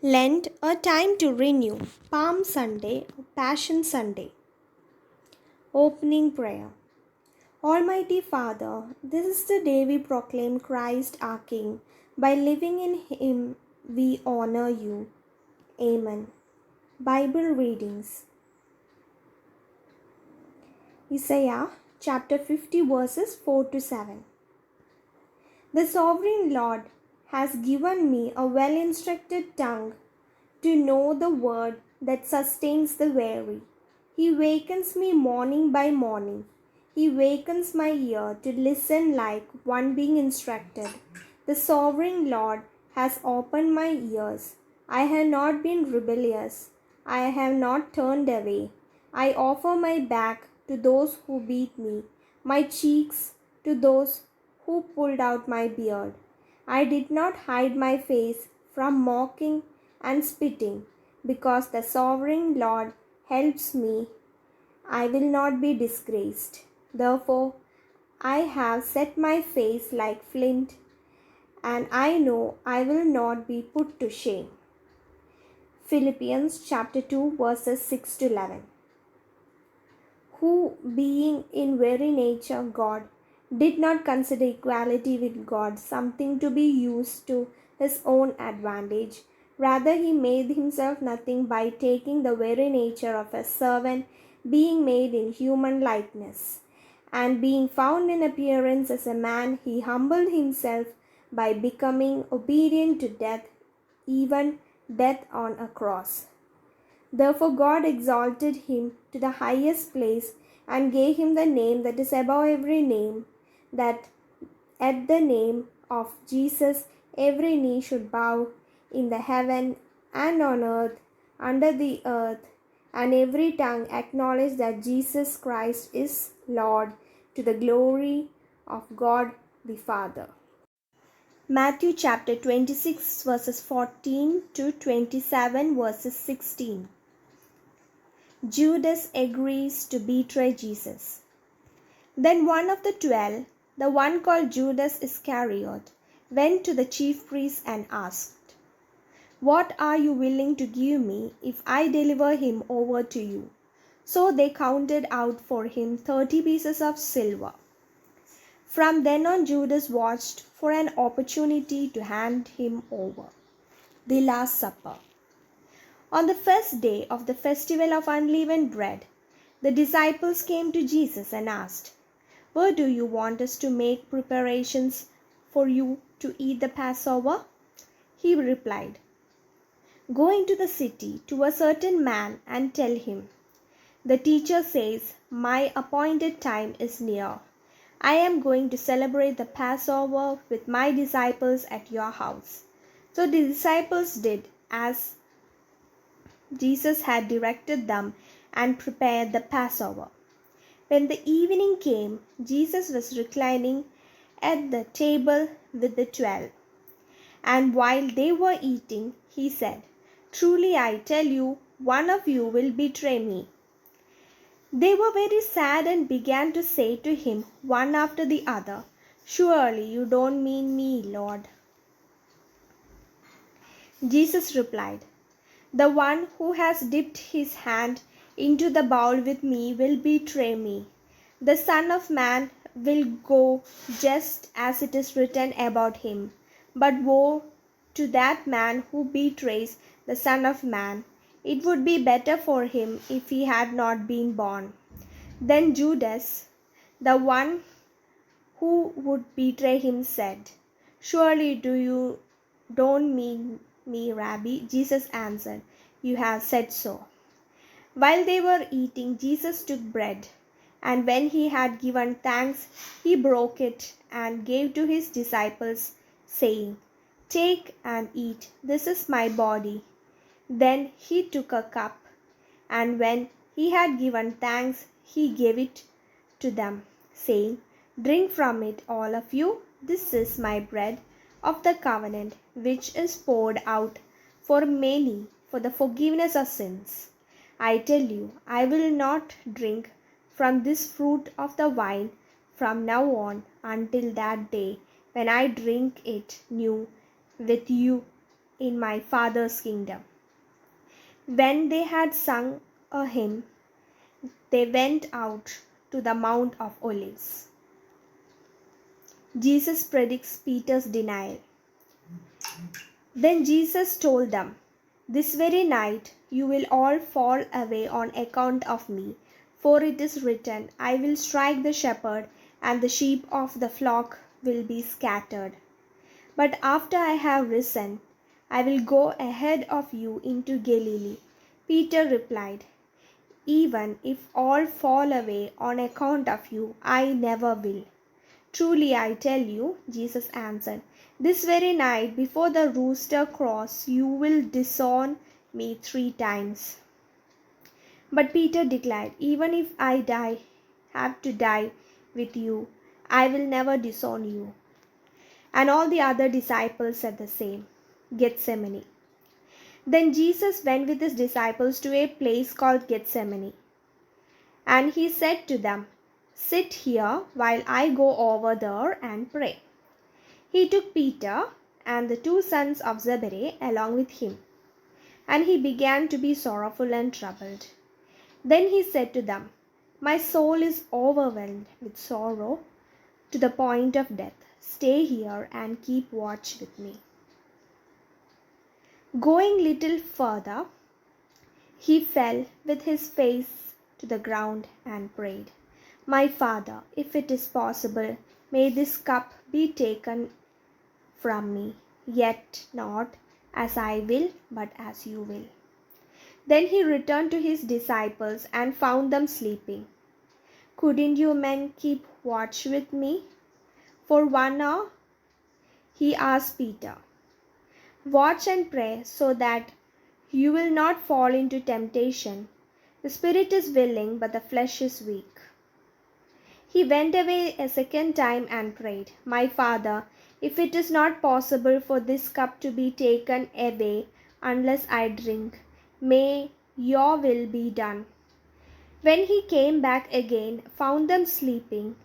Lent, a time to renew. Palm Sunday, Passion Sunday. Opening prayer. Almighty Father, this is the day we proclaim Christ our King. By living in Him, we honor you. Amen. Bible readings. Isaiah chapter 50 verses 4 to 7. The sovereign Lord has given me a well instructed tongue to know the word that sustains the weary. He wakens me morning by morning. He wakens my ear to listen like one being instructed. The sovereign Lord has opened my ears. I have not been rebellious. I have not turned away. I offer my back to those who beat me, my cheeks to those who pulled out my beard. I did not hide my face from mocking and spitting, because the sovereign Lord helps me. I will not be disgraced. Therefore, I have set my face like flint, and I know I will not be put to shame. Philippians chapter 2 verses 6 to 11. Who, being in very nature God, did not consider equality with God something to be used to his own advantage. Rather, he made himself nothing by taking the very nature of a servant, being made in human likeness. And being found in appearance as a man, he humbled himself by becoming obedient to death, even death on a cross. Therefore God exalted him to the highest place and gave him the name that is above every name, that at the name of Jesus every knee should bow in the heaven and on earth, under the earth, and every tongue acknowledge that Jesus Christ is Lord, to the glory of God the Father. Matthew chapter 26 verses 14 to 27 verses 16. Judas agrees to betray Jesus. Then one of the 12, the one called Judas Iscariot, went to the chief priests and asked, "What are you willing to give me if I deliver him over to you?" So they counted out for him 30 pieces of silver. From then on, Judas watched for an opportunity to hand him over. The Last Supper. On the first day of the festival of unleavened bread, the disciples came to Jesus and asked, "Where do you want us to make preparations for you to eat the Passover?" He replied, "Go into the city to a certain man and tell him, 'The teacher says, my appointed time is near. I am going to celebrate the Passover with my disciples at your house.'" So the disciples did as Jesus had directed them and prepared the Passover. When the evening came, Jesus was reclining at the table with the 12. And while they were eating, he said, "Truly I tell you, one of you will betray me." They were very sad and began to say to him one after the other, "Surely you don't mean me, Lord." Jesus replied, "The one who has dipped his hand into the bowl with me will betray me. The Son of Man will go just as it is written about him. But woe to that man who betrays the Son of Man. It would be better for him if he had not been born." Then Judas, the one who would betray him, said, "Surely you don't mean me, Rabbi?" Jesus answered, "You have said so." While they were eating, Jesus took bread, and when he had given thanks, he broke it and gave to his disciples, saying, "Take and eat. This is my body." Then he took a cup, and when he had given thanks, he gave it to them, saying, "Drink from it, all of you. This is my bread of the covenant, which is poured out for many for the forgiveness of sins. I tell you, I will not drink from this fruit of the vine from now on until that day when I drink it new with you in my Father's kingdom." When they had sung a hymn, they went out to the Mount of Olives. Jesus predicts Peter's denial. Then Jesus told them, "This very night you will all fall away on account of me, for it is written, I will strike the shepherd, and the sheep of the flock will be scattered. But after I have risen, I will go ahead of you into Galilee." Peter replied, "Even if all fall away on account of you, I never will." "Truly I tell you," Jesus answered, "this very night before the rooster crows, you will disown me 3 times." But Peter declared, "Even if I have to die with you, I will never disown you." And all the other disciples said the same. Gethsemane. Then Jesus went with his disciples to a place called Gethsemane. And he said to them, "Sit here while I go over there and pray." He took Peter and the 2 sons of Zebedee along with him, and he began to be sorrowful and troubled. Then he said to them, "My soul is overwhelmed with sorrow to the point of death. Stay here and keep watch with me." Going little further, he fell with his face to the ground and prayed, "My Father, if it is possible, may this cup be taken from me, yet not as I will, but as you will." Then he returned to his disciples and found them sleeping. "Couldn't you men keep watch with me for 1 hour?" he asked Peter. "Watch and pray so that you will not fall into temptation. The spirit is willing, but the flesh is weak." He went away a second time and prayed, "My Father, if it is not possible for this cup to be taken away unless I drink, may your will be done." When he came back again, found them sleeping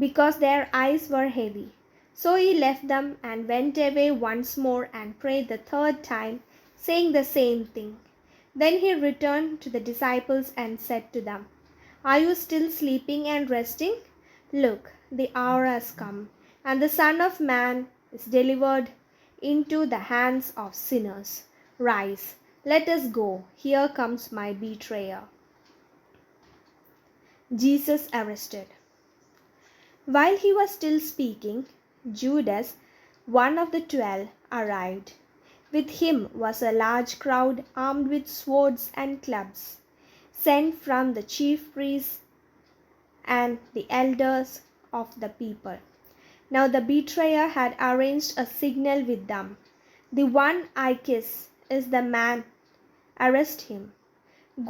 because their eyes were heavy. So he left them and went away once more and prayed the 3rd time, saying the same thing. Then he returned to the disciples and said to them, "Are you still sleeping and resting? Look, the hour has come, and the Son of Man is delivered into the hands of sinners. Rise, let us go. Here comes my betrayer." Jesus arrested. While he was still speaking, Judas, one of the 12, arrived. With him was a large crowd armed with swords and clubs, sent from the chief priests and the elders of the people. Now the betrayer had arranged a signal with them. "The one I kiss is the man. Arrest him."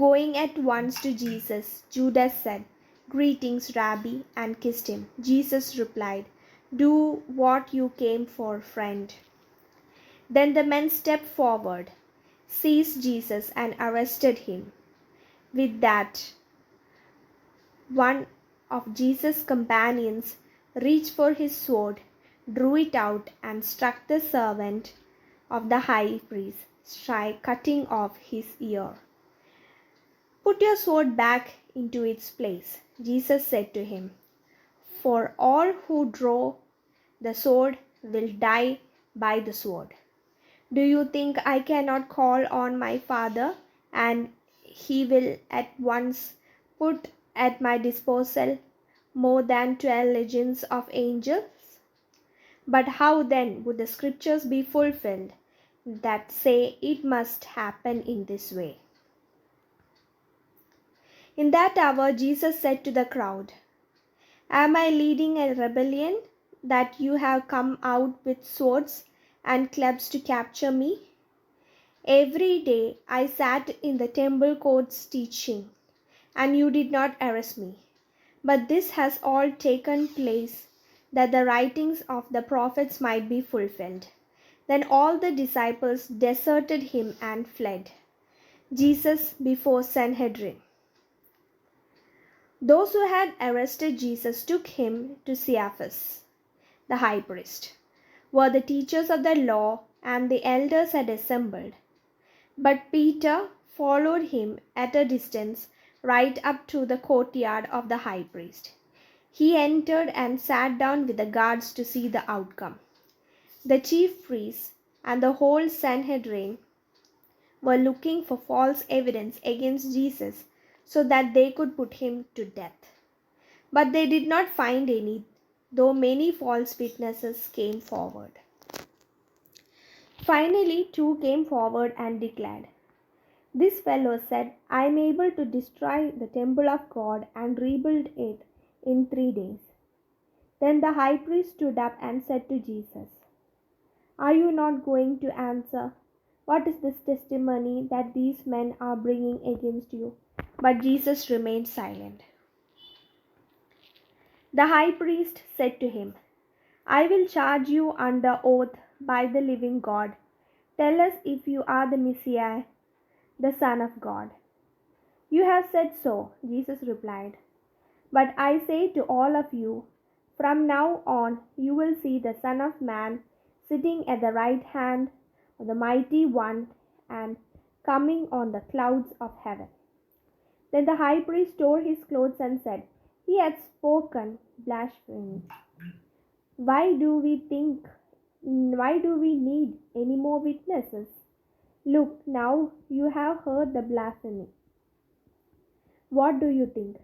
Going at once to Jesus, Judas said, "Greetings, Rabbi," and kissed him. Jesus replied, "Do what you came for, friend." Then the men stepped forward, seized Jesus, and arrested him. With that, one of Jesus' companions reached for his sword, drew it out, and struck the servant of the high priest, cutting off his ear. "Put your sword back into its place," Jesus said to him, "for all who draw the sword will die by the sword. Do you think I cannot call on my Father, and he will at once put at my disposal more than 12 legions of angels? But how then would the scriptures be fulfilled that say it must happen in this way?" In that hour Jesus said to the crowd, "Am I leading a rebellion that you have come out with swords and clubs to capture me? Every day I sat in the temple courts teaching, and you did not arrest me. But this has all taken place that the writings of the prophets might be fulfilled." Then all the disciples deserted him and fled. Jesus before Sanhedrin. Those who had arrested Jesus took him to Caiaphas, the high priest, where the teachers of the law and the elders had assembled. But Peter followed him at a distance right up to the courtyard of the high priest. He entered and sat down with the guards to see the outcome. The chief priests and the whole Sanhedrin were looking for false evidence against Jesus so that they could put him to death. But they did not find any, though many false witnesses came forward. Finally, two came forward and declared, "This fellow said, I am able to destroy the temple of God and rebuild it in 3 days." Then the high priest stood up and said to Jesus, "Are you not going to answer? What is this testimony that these men are bringing against you?" But Jesus remained silent. The high priest said to him, "I will charge you under oath by the living God. Tell us if you are the Messiah, the Son of God." "You have said so," Jesus replied. "But I say to all of you, from now on you will see the Son of Man sitting at the right hand of the Mighty One and coming on the clouds of heaven." Then the high priest tore his clothes and said, "He had spoken blasphemy. Why do we need any more witnesses? Look, now you have heard the blasphemy. What do you think?"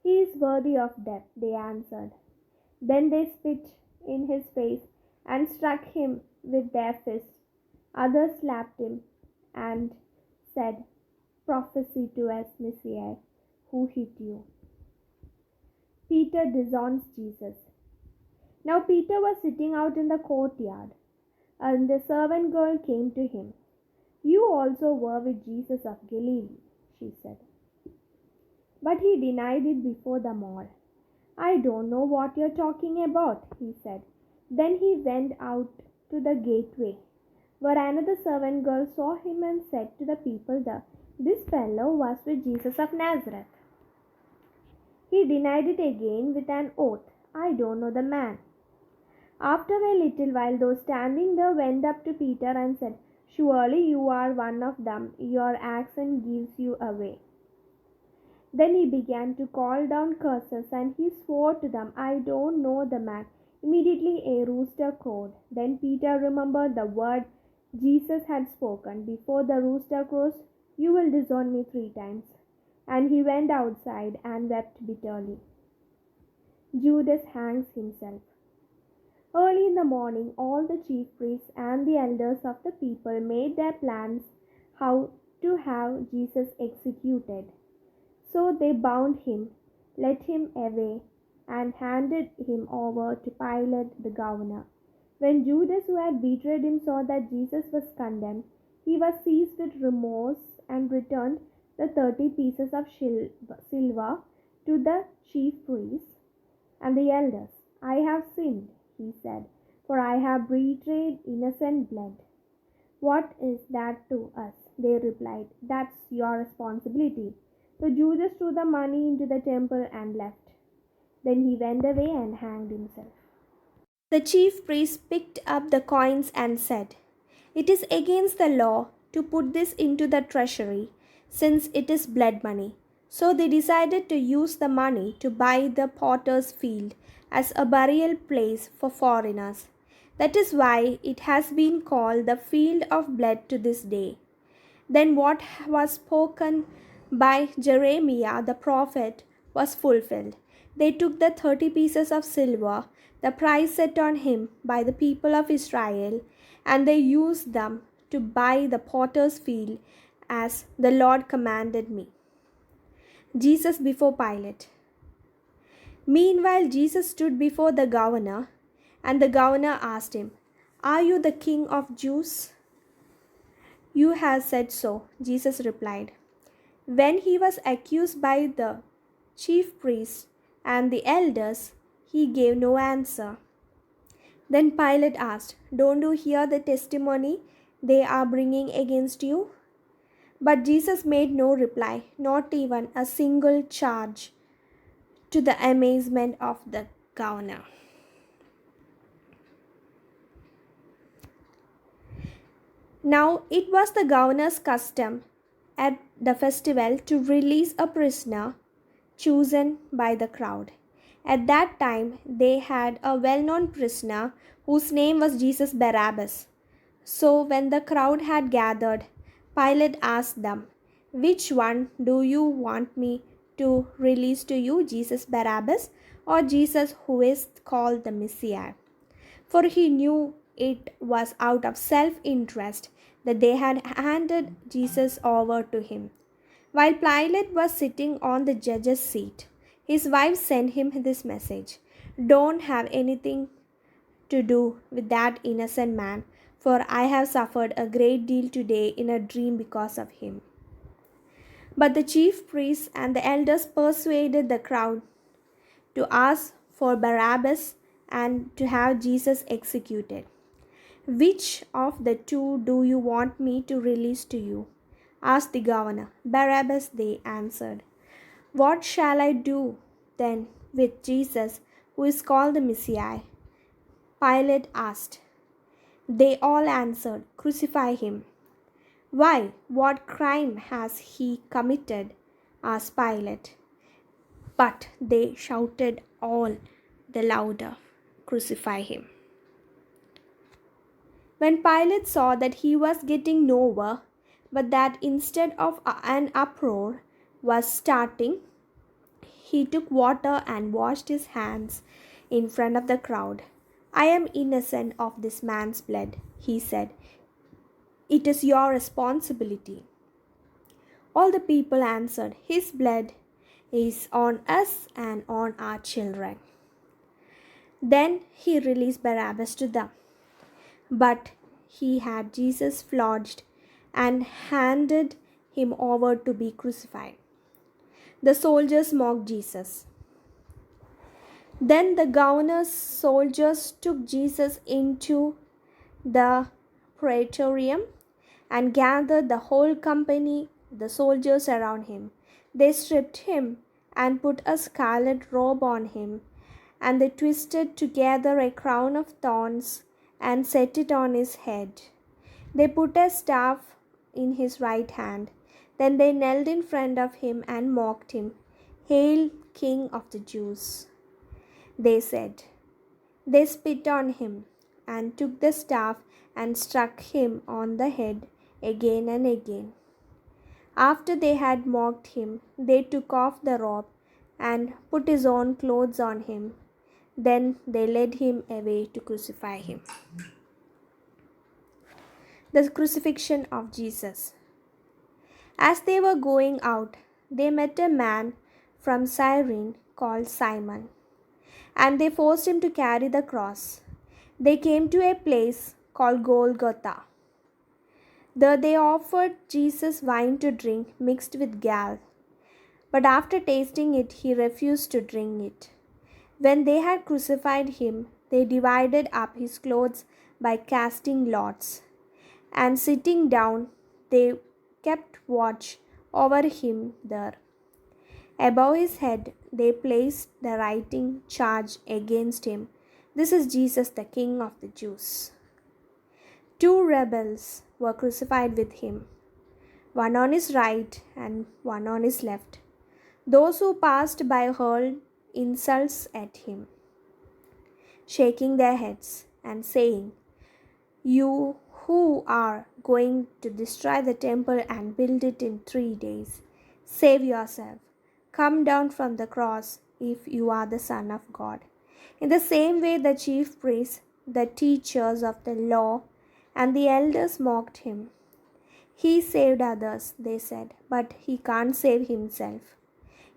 "He is worthy of death," they answered. Then they spit in his face and struck him with their fists. Others slapped him and said, "Prophesy to us, Messiah, who hit you?" Peter disowns Jesus. Now Peter was sitting out in the courtyard, and the servant girl came to him. "You also were with Jesus of Galilee," she said. But he denied it before them all. "I don't know what you're talking about," he said. Then he went out to the gateway, where another servant girl saw him and said to the people, "This fellow was with Jesus of Nazareth." He denied it again with an oath, "I don't know the man." After a little while, those standing there went up to Peter and said, "Surely you are one of them. Your accent gives you away." Then he began to call down curses, and he swore to them, "I don't know the man." Immediately a rooster crowed. Then Peter remembered the word Jesus had spoken, "Before the rooster crows, you will disown me 3 times." And he went outside and wept bitterly. Judas hangs himself. Early in the morning, all the chief priests and the elders of the people made their plans how to have Jesus executed. So they bound him, led him away, and handed him over to Pilate the governor. When Judas, who had betrayed him, saw that Jesus was condemned, he was seized with remorse and returned the 30 pieces of silver to the chief priests and the elders. "I have sinned," he said, "for I have betrayed innocent blood." "What is that to us?" they replied. "That's your responsibility." So Judas threw the money into the temple and left. Then he went away and hanged himself. The chief priests picked up the coins and said, "It is against the law to put this into the treasury, since it is blood money." So they decided to use the money to buy the potter's field as a burial place for foreigners. That is why it has been called the field of blood to this day. Then what was spoken by Jeremiah the prophet was fulfilled. They took the 30 pieces of silver, the price set on him by the people of Israel, and they used them to buy the potter's field as the Lord commanded me. Jesus before Pilate. Meanwhile, Jesus stood before the governor, and the governor asked him, "Are you the king of Jews?" "You have said so," Jesus replied. When he was accused by the chief priests and the elders, he gave no answer. Then Pilate asked, "Don't you hear the testimony they are bringing against you?" But Jesus made no reply, not even a single charge, to the amazement of the governor. Now it was the governor's custom at the festival to release a prisoner chosen by the crowd. At that time, they had a well known prisoner whose name was Jesus Barabbas. So, when the crowd had gathered, Pilate asked them, "Which one do you want me to release to you, Jesus Barabbas or Jesus who is called the Messiah?" For he knew it was out of self interest that they had handed Jesus over to him. While Pilate was sitting on the judge's seat, his wife sent him this message: "Don't have anything to do with that innocent man, for I have suffered a great deal today in a dream because of him." But the chief priests and the elders persuaded the crowd to ask for Barabbas and to have Jesus executed. "Which of the two do you want me to release to you?" asked the governor. "Barabbas," they answered. "What shall I do then with Jesus, who is called the Messiah?" Pilate asked. They all answered, "Crucify him." "Why, what crime has he committed?" asked Pilate. But they shouted all the louder, "Crucify him." When Pilate saw that he was getting nowhere, but that instead of an uproar was starting, he took water and washed his hands in front of the crowd. "I am innocent of this man's blood," he said. "It is your responsibility." All the people answered, "His blood is on us and on our children." Then he released Barabbas to them. But he had Jesus flogged and handed him over to be crucified. The soldiers mocked Jesus. Then the governor's soldiers took Jesus into the praetorium and gathered the whole company, the soldiers, around him. They stripped him and put a scarlet robe on him, and they twisted together a crown of thorns and set it on his head. They put a staff in his right hand. Then they knelt in front of him and mocked him. "Hail, King of the Jews," they said. They spit on him and took the staff and struck him on the head again and again. After they had mocked him, they took off the robe and put his own clothes on him. Then they led him away to crucify him. The crucifixion of Jesus. As they were going out, they met a man from Cyrene called Simon, and they forced him to carry the cross. They came to a place called Golgotha. There they offered Jesus wine to drink mixed with gall, but after tasting it, he refused to drink it. When they had crucified him, they divided up his clothes by casting lots, and sitting down, they kept watch over him there. Above his head, they placed the writing charge against him: "This is Jesus, the King of the Jews." Two rebels were crucified with him, one on his right and one on his left. Those who passed by hurled insults at him, shaking their heads and saying, "You who are going to destroy the temple and build it in 3 days, save yourself. Come down from the cross if you are the Son of God." In the same way, the chief priests, the teachers of the law, and the elders mocked him. "He saved others," they said, "but he can't save himself.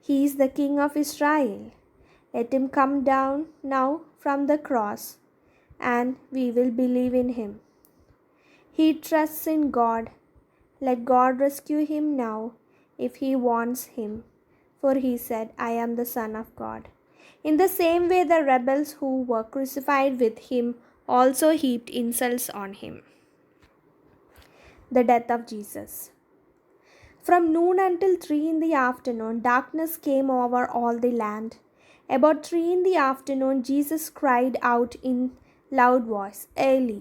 He is the King of Israel. Let him come down now from the cross, and we will believe in him. He trusts in God. Let God rescue him now if he wants him, for he said, 'I am the Son of God.'" In the same way, the rebels who were crucified with him also heaped insults on him. The death of Jesus. From noon until 3 in the afternoon, darkness came over all the land. About 3 in the afternoon, Jesus cried out in loud voice, "Eli,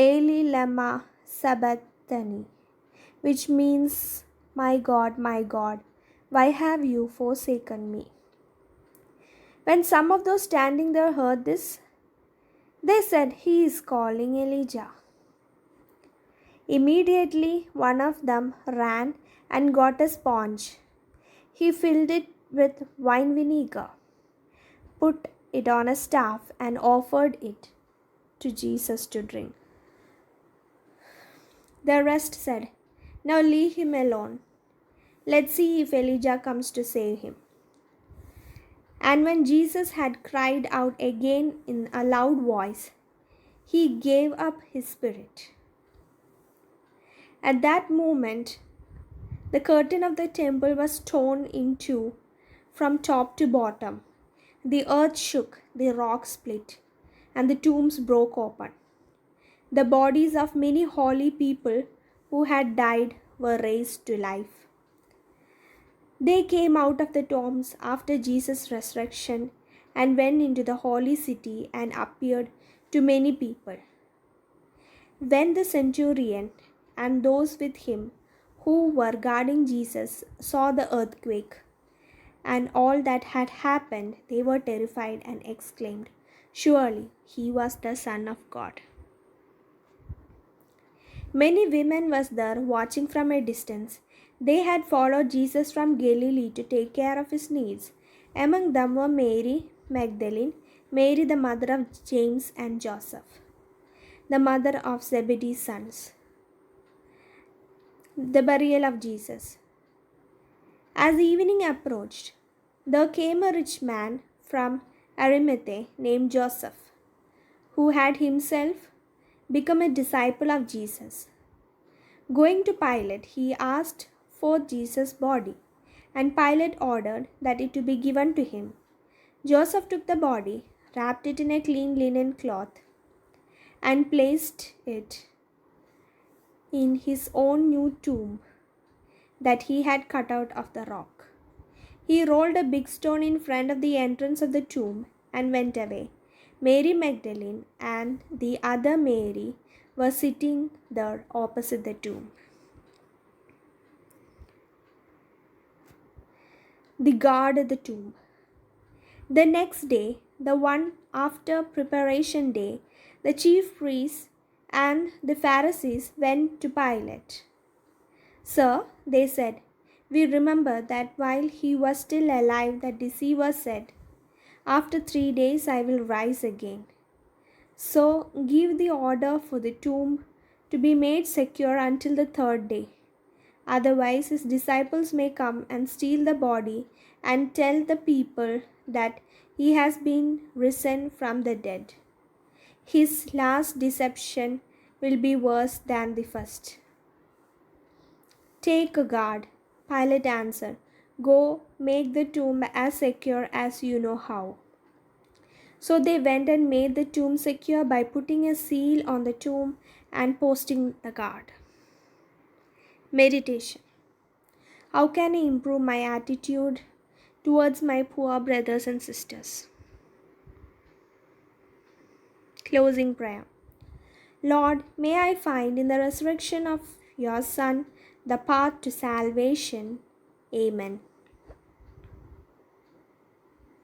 Eli, lema sabachthani, which means, my God, why have you forsaken me?" When some of those standing there heard this, they said, "He is calling Elijah." Immediately one of them ran and got a sponge. He filled it with wine vinegar, put it on a staff, and offered it to Jesus to drink. The rest said, "Now leave him alone. Let's see if Elijah comes to save him." And when Jesus had cried out again in a loud voice, he gave up his spirit. At that moment, the curtain of the temple was torn in two from top to bottom. The earth shook, the rocks split, and the tombs broke open. The bodies of many holy people who had died were raised to life. They came out of the tombs after Jesus' resurrection and went into the holy city and appeared to many people. When the centurion and those with him who were guarding Jesus saw the earthquake and all that had happened, they were terrified and exclaimed, "Surely he was the Son of God." Many women were there watching from a distance. They had followed Jesus from Galilee to take care of his needs. Among them were Mary Magdalene, Mary the mother of James and Joseph, the mother of Zebedee's sons. The burial of Jesus. As evening approached, there came a rich man from Arimathea named Joseph, who had himself become a disciple of Jesus. Going to Pilate, he asked for Jesus' body, and Pilate ordered that it to be given to him. Joseph took the body, wrapped it in a clean linen cloth, and placed it in his own new tomb that he had cut out of the rock. He rolled a big stone in front of the entrance of the tomb and went away. Mary Magdalene and the other Mary were sitting there opposite the tomb. The guard at the tomb. The next day, the one after preparation day, the chief priests and the Pharisees went to Pilate. "Sir," they said, "we remember that while he was still alive, the deceiver said, 'After 3 days I will rise again.' So give the order for the tomb to be made secure until the 3rd day. Otherwise, his disciples may come and steal the body and tell the people that he has been risen from the dead. His last deception will be worse than the first." "Take a guard," Pilate answered. "Go make the tomb as secure as you know how." So they went and made the tomb secure by putting a seal on the tomb and posting the guard. Meditation. How can I improve my attitude towards my poor brothers and sisters? Closing prayer. Lord, may I find in the resurrection of your Son the path to salvation. Amen.